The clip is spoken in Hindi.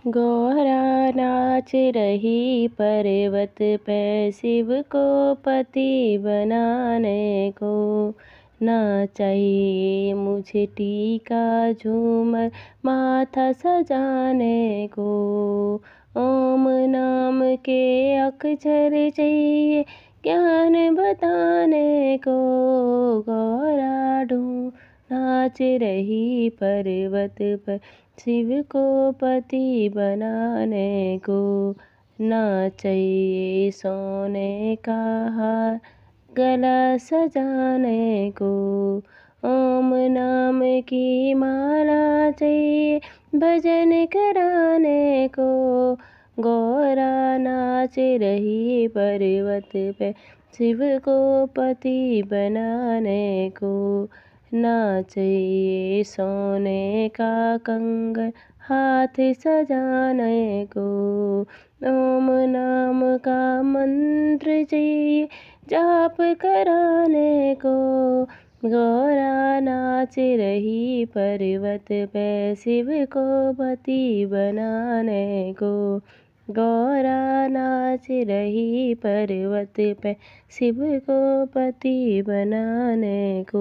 गौरा नाच रही पर्वत पे शिव को पति बनाने को। ना चाहिए मुझे टीका झूमर माथा सजाने को। ओम नाम के अक्षर चाहिए ज्ञान बताने को। गौरा ढूंढ नाच रही पर्वत पर शिव को पति बनाने को। ना चाहिए सोने का हार गला सजाने को। ओम नाम की माला चाहिए भजन कराने को। गौरा नाच रही पर्वत पे शिव को पति बनाने को। ना चाहिए सोने का कंगन हाथ सजाने को। ओम नाम का मंत्र चाहिए जाप कराने को। गौरा नाच रही पर्वत पे शिव को पति बनाने को। गौरा नाच रही पर्वत पे शिव को पति बनाने को।